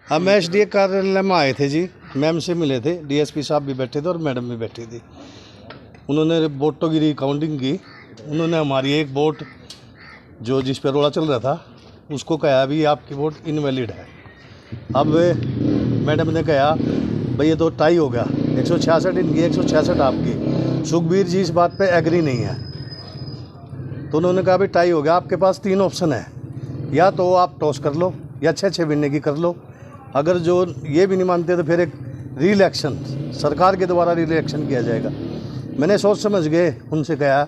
हम एसडीए कार्यालय में आए थे जी, मैम से मिले थे, डीएसपी साहब भी बैठे थे और मैडम भी बैठी थी। उन्होंने वोटों की रिकाउंटिंग की। उन्होंने हमारी एक वोट जो जिस पर रोड़ा चल रहा था उसको कहा भी आपकी वोट इनवैलिड है। अब मैडम ने कहा भाई ये तो टाई हो गया, 166 इनकी 166 आपकी। सुखबीर जी इस बात पे एग्री नहीं है, तो उन्होंने कहा भाई टाई हो गया, आपके पास 3 ऑप्शन है, या तो आप टॉस कर लो या 6-6 महीने की कर लो। अगर जो ये भी नहीं मानते तो फिर एक री इलेक्शन सरकार के द्वारा री इलेक्शन किया जाएगा। मैंने सोच समझ गए उनसे कहा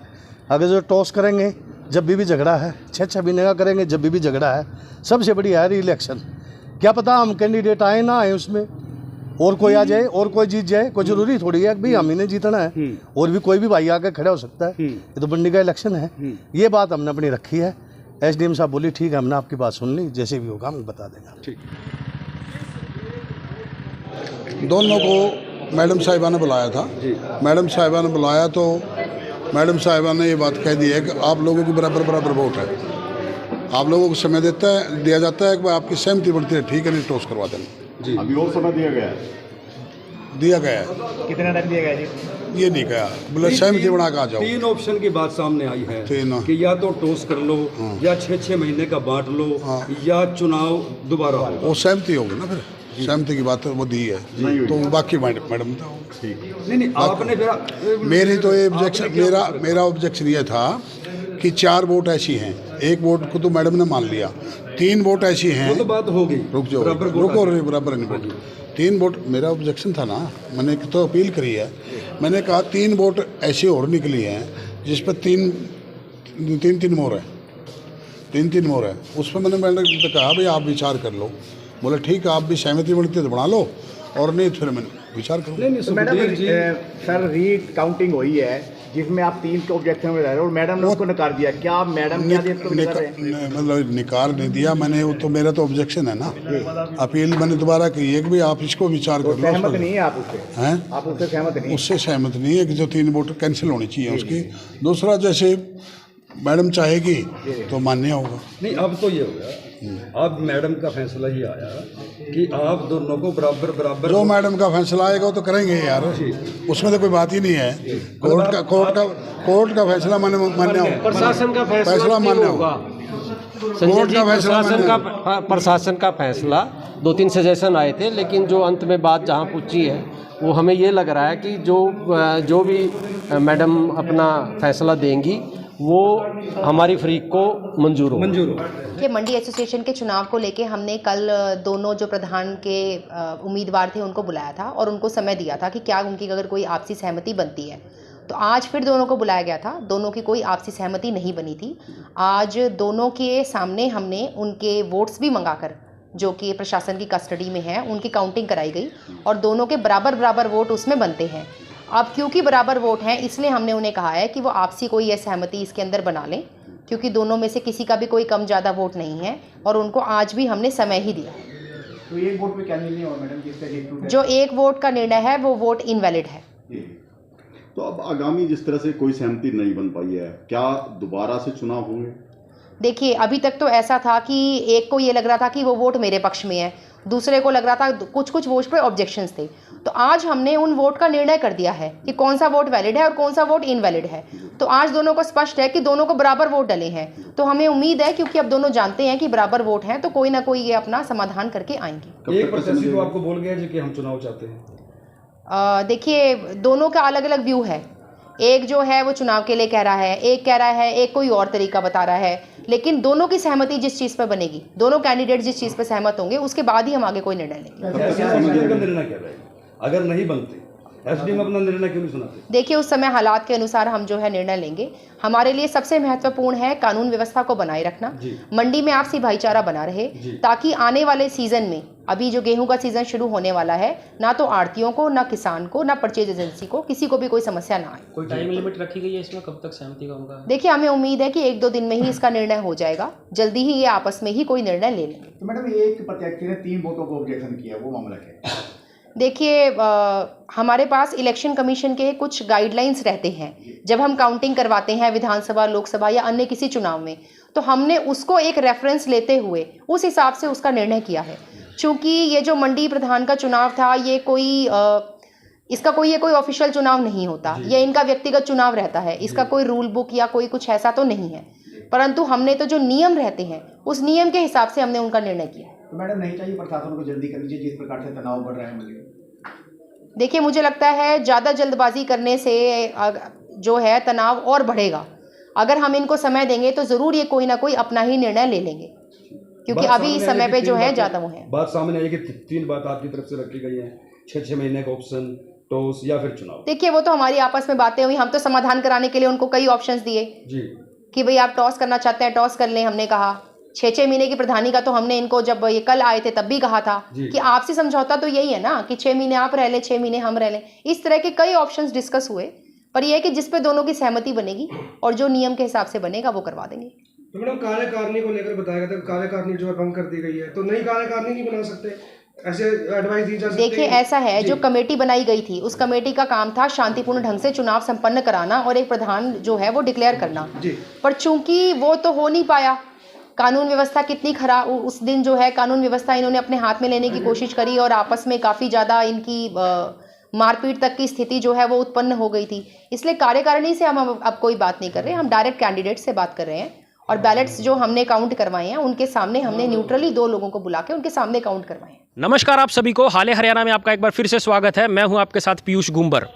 अगर जो टॉस करेंगे जब भी झगड़ा है, 6-6 महीने का करेंगे जब भी झगड़ा है, सबसे बढ़िया है री इलेक्शन। क्या पता हम कैंडिडेट आए ना आए उसमें, और कोई आ जाए और कोई जीत जाए, कोई ज़रूरी थोड़ी है कि भाई हम ही ने जीतना है, और भी कोई भी भाई आके खड़ा हो सकता है। ये तो बंडी का इलेक्शन है। ये बात हमने अपनी रखी है। एसडीएम साहब बोली ठीक है, हमने आपकी बात सुन ली, जैसे भी होगा हम बता देंगे। ठीक। दोनों को मैडम साहिबा ने बुलाया था। मैडम साहिबा ने बुलाया तो मैडम साहिबा ने ये बात कह दी है कि आप लोगों की बराबर वोट है, आप लोगों को समय दिया जाता है कि आपकी सहमति बढ़ती है, ठीक है, नहीं टॉस करवा देना जी। अभी और समय दिया गया है? कितना टाइम दिया गया जी? ये नहीं कहा, बोले सहमति बना के आ जाओ। 3 ऑप्शन की बात सामने आई है कि या तो टॉस कर लो, या 6-6 महीने का बांट लो, या चुनाव दोबारा हो। वो सहमति होगी ना, फिर सहमति की बात वो दी है तो बाकी मैडम नहीं आपने फिर मेरी तो ये ऑब्जेक्शन, मेरा ऑब्जेक्शन ये था कि 4 वोट ऐसी हैं, 1 वोट को तो मैडम ने मान लिया, 3 वोट ऐसी हैं, वो तो बात होगी, रुक जाओ, बराबर नहीं वोट, 3 वोट मेरा ऑब्जेक्शन था ना, मैंने तो अपील करी है। मैंने कहा 3 वोट ऐसी और निकली हैं जिस पर तीन मोर है, 3 मोर है, उस पर मैंने कहा भाई आप विचार कर लो। बोले ठीक है, आप भी सहमति बढ़ती है तो बना लो, और नहीं तो फिर मैंने विचार करूँ। तो मैडम सर री काउंटिंग हुई है जिसमें आप 3 के ऑब्जेक्शन में रह रहे हो और मैडम ने उसको नकार दिया, क्या आप मैडम मतलब निकार नहीं दिया मैंने, वो तो मेरा तो ऑब्जेक्शन है ना, अपील मैंने दोबारा की है कि भाई आप इसको विचार कर लो। सहमत नहीं है आप उससे? हैं आप उससे सहमत नहीं? उससे सहमत नहीं है कि जो 3 वोट कैंसिल होनी चाहिए उसकी। दूसरा जैसे मैडम चाहेगी तो मान्य होगा। नहीं अब तो ये हो गया, अब मैडम का फैसला ही आया कि आप दोनों को बराबर जो मैडम का फैसला आएगा वो तो करेंगे यार, उसमें तो कोई बात ही नहीं है। कोर्ट का फैसला मान्य होगा, प्रशासन का फैसला मान्य होगा। प्रशासन का फैसला 2-3 सजेशन आए थे, लेकिन जो अंत में बात जहां पहुंची है वो हमें ये लग रहा है कि जो भी मैडम अपना फैसला देंगी वो हमारी फ्रीक को मंजूर हो। कि मंडी एसोसिएशन के चुनाव को लेके हमने कल दोनों जो प्रधान के उम्मीदवार थे उनको बुलाया था और उनको समय दिया था कि क्या उनकी अगर कोई आपसी सहमति बनती है, तो आज फिर दोनों को बुलाया गया था। दोनों की कोई आपसी सहमति नहीं बनी थी। आज दोनों के सामने हमने उनके वोट्स भी मंगाकर, जो कि प्रशासन की कस्टडी में है, उनकी काउंटिंग कराई गई और दोनों के बराबर वोट उसमें बनते हैं। अब क्योंकि बराबर वोट हैं इसलिए हमने उन्हें कहा है कि वो आपसी कोई यह सहमति इसके अंदर बना लें, क्योंकि दोनों में से किसी का भी कोई कम ज़्यादा वोट नहीं है और उनको आज भी हमने समय ही दिया। तो 1 वोट में क्या निर्णय हुआ मैडम? जिसका जो 1 वोट का निर्णय है वो वोट इनवैलिड है। तो अब आगामी जिस तरह से कोई सहमति नहीं बन पाई है, क्या दोबारा से चुनाव होंगे? देखिए अभी तक तो ऐसा था कि एक को ये लग रहा था कि वो वोट मेरे पक्ष में है, दूसरे को लग रहा था कुछ वोट पे ऑब्जेक्शंस थे। तो आज हमने उन वोट का निर्णय कर दिया है कि कौन सा वोट वैलिड है और कौन सा वोट इनवैलिड है। तो आज दोनों को स्पष्ट है कि दोनों को बराबर वोट डले हैं। तो हमें उम्मीद है, क्योंकि अब दोनों जानते हैं कि बराबर वोट हैं, तो कोई ना कोई ये अपना समाधान करके आएंगे। एक प्रत्याशी तो आपको बोल गया कि हम चुनाव चाहते हैं। देखिए दोनों का अलग अलग व्यू है। एक जो है वो चुनाव के लिए कह रहा है, एक कह रहा है, एक कोई और तरीका बता रहा है, लेकिन दोनों की सहमति जिस चीज़ पर बनेगी, दोनों कैंडिडेट जिस चीज़ पर सहमत होंगे उसके बाद ही हम आगे कोई निर्णय लेंगे। निर्णय क्या रहेगा अगर नहीं बनते? एसडीएम अपना निर्णय क्यों नहीं सुनाते? देखिए उस समय हालात के अनुसार हम जो है निर्णय लेंगे। हमारे लिए सबसे महत्वपूर्ण है कानून व्यवस्था को बनाए रखना, मंडी में आपसी भाईचारा बना रहे, ताकि आने वाले सीजन में, अभी जो गेहूं का सीजन शुरू होने वाला है, ना तो आड़तियों को, ना किसान को, ना परचेज एजेंसी को, किसी को भी कोई समस्या ना आए। कोई टाइम लिमिट रखी गई है इसमें, कब तक सहमति का होगा? देखिए हमें उम्मीद है कि 1-2 दिन में ही इसका निर्णय हो जाएगा। जल्दी ही ये आपस में ही कोई निर्णय ले लेंगे। तो मैडम एक प्रत्याशी ने 3 वोटों को ऑब्जेक्शन किया, वो मामला क्या है? देखिए हमारे पास इलेक्शन कमीशन के कुछ गाइडलाइंस रहते हैं। जब हम काउंटिंग करवाते हैं विधानसभा, लोकसभा या अन्य किसी चुनाव में, तो हमने उसको एक रेफरेंस लेते हुए उस हिसाब से उसका निर्णय किया है। चूँकि ये जो मंडी प्रधान का चुनाव था, ये कोई ऑफिशियल चुनाव नहीं होता, ये इनका व्यक्तिगत चुनाव रहता है, इसका कोई रूल बुक या कोई कुछ ऐसा तो नहीं है, परंतु हमने तो जो नियम रहते हैं उस नियम के हिसाब से हमने उनका निर्णय किया। तो मैडम नहीं चाहिए प्रशासन को जल्दी कर लीजिए, जिस प्रकार से तनाव बढ़ रहा है। देखिए, मुझे लगता है ज़्यादा जल्दबाजी करने से जो है तनाव और बढ़ेगा। अगर हम इनको समय देंगे तो ज़रूर ये कोई ना कोई अपना ही निर्णय ले लेंगे, क्योंकि अभी इस समय पे जो है ज़्यादा वो है। बात सामने आई कि 3 बात आपकी तरफ से रखी गई है, 6 महीने का ऑप्शन, टॉस या फिर चुनाव। देखिए, वो तो हमारी आपस में बातें हुई, हम तो समाधान कराने के लिए उनको कई ऑप्शंस दिए जी कि भाई आप टॉस करना चाहते हैं टॉस कर लें। हमने कहा 6 महीने की प्रधानी का तो हमने इनको जब ये कल आए थे तब भी कहा था कि आपसी समझौता तो यही है ना कि 6 महीने आप रह लें, 6 महीने हम रह लें। इस तरह के कई ऑप्शंस डिस्कस हुए, पर यह है कि जिस पे दोनों की सहमति बनेगी और जो नियम के हिसाब से बनेगा वो करवा देंगे। तो मैडम, कार्यकारिणी को लेकर बताया गया था, कार्यकारिणी जो है भंग कर दी गई है, तो नई कार्यकारिणी नहीं बना सकते, ऐसे एडवाइस दी जा सकती है? देखिए, ऐसा है, जो कमेटी बनाई गई थी उस कमेटी का काम था शांतिपूर्ण ढंग से चुनाव संपन्न कराना और एक प्रधान जो है वो डिक्लेयर करना, पर चूंकि वो तो हो नहीं पाया, कानून व्यवस्था कितनी खराब, उस दिन जो है कानून व्यवस्था इन्होंने अपने हाथ में लेने की कोशिश करी और आपस में काफ़ी ज़्यादा इनकी मारपीट तक की स्थिति जो है वो उत्पन्न हो गई थी। इसलिए कार्यकारिणी से हम अब कोई बात नहीं कर रहे, हम डायरेक्ट कैंडिडेट से बात कर रहे हैं और बैलेट्स जो हमने काउंट करवाए हैं उनके सामने हमने न्यूट्रली 2 लोगों को बुला के उनके सामने काउंट करवाए हैं। नमस्कार आप सभी को, हाल हरियाणा में आपका एक बार फिर से स्वागत है। मैं हूं आपके साथ पीयूष गुंबर।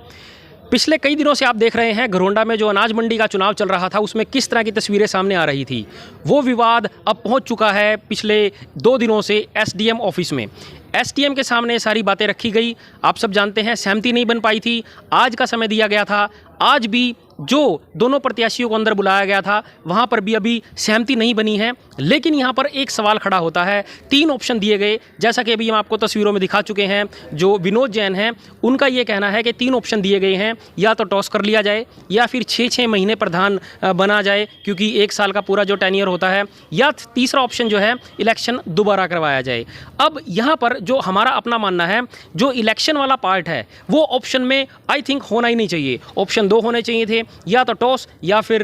पिछले कई दिनों से आप देख रहे हैं घरोंडा में जो अनाज मंडी का चुनाव चल रहा था उसमें किस तरह की तस्वीरें सामने आ रही थी। वो विवाद अब पहुंच चुका है पिछले 2 दिनों से एसडीएम ऑफिस में। एसडीएम के सामने सारी बातें रखी गई। आप सब जानते हैं सहमति नहीं बन पाई थी, आज का समय दिया गया था। आज भी जो दोनों प्रत्याशियों को अंदर बुलाया गया था वहाँ पर भी अभी सहमति नहीं बनी है। लेकिन यहाँ पर एक सवाल खड़ा होता है, 3 ऑप्शन दिए गए, जैसा कि अभी हम आपको तस्वीरों में दिखा चुके हैं। जो विनोद जैन हैं उनका ये कहना है कि 3 ऑप्शन दिए गए हैं, या तो टॉस कर लिया जाए, या फिर 6 महीने प्रधान बना जाए क्योंकि 1 साल का पूरा जो टेन्योर होता है, या तीसरा ऑप्शन जो है इलेक्शन दोबारा करवाया जाए। अब यहाँ पर जो हमारा अपना मानना है, जो इलेक्शन वाला पार्ट है वो ऑप्शन में आई थिंक होना ही नहीं चाहिए। ऑप्शन 2 होने चाहिए थे, या तो टॉस या फिर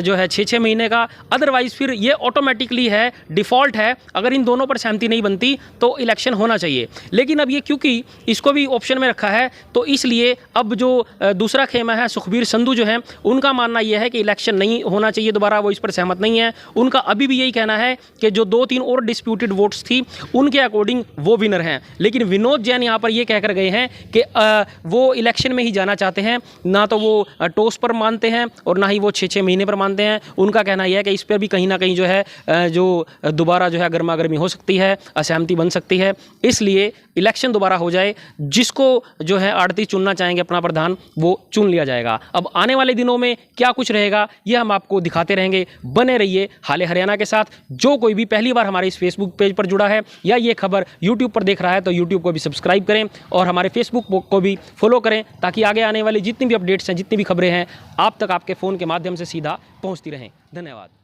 जो है 6 महीने का। अदरवाइज फिर ये ऑटोमेटिकली है, डिफ़ॉल्ट है, अगर इन दोनों पर सहमति नहीं बनती तो इलेक्शन होना चाहिए। लेकिन अब ये क्योंकि इसको भी ऑप्शन में रखा है तो इसलिए अब जो दूसरा खेमा है सुखबीर संधू जो है उनका मानना यह है कि इलेक्शन नहीं होना चाहिए दोबारा, वो इस पर सहमत नहीं है। उनका अभी भी यही कहना है कि जो 2-3 और डिस्प्यूटेड वोट्स थी उनके अकॉर्डिंग वो विनर हैं। लेकिन विनोद जैन यहाँ पर ये कह कर गए हैं कि वो इलेक्शन में ही जाना चाहते हैं, ना तो वो टॉस पर मानते हैं और ना ही वो 6 महीने पर मानते हैं। उनका कहना यह है कि इस पर भी कहीं ना कहीं जो है जो दोबारा जो है गर्मा गर्मी हो सकती है, असहमति बन सकती है। इसलिए इलेक्शन दोबारा हो जाए, जिसको जो है आड़ती चुनना चाहेंगे अपना प्रधान वो चुन लिया जाएगा। अब आने वाले दिनों में क्या कुछ रहेगा ये हम आपको दिखाते रहेंगे। बने रहिए हाल हरियाणा के साथ। जो कोई भी पहली बार हमारे इस फेसबुक पेज पर जुड़ा है या ये खबर यूट्यूब पर देख रहा है तो यूट्यूब को भी सब्सक्राइब करें और हमारे फेसबुक को भी फॉलो करें, ताकि आगे आने वाली जितनी भी अपडेट्स हैं, जितनी भी खबरें हैं आप तक आपके फ़ोन के माध्यम से सीधा पहुंचती रहें। धन्यवाद।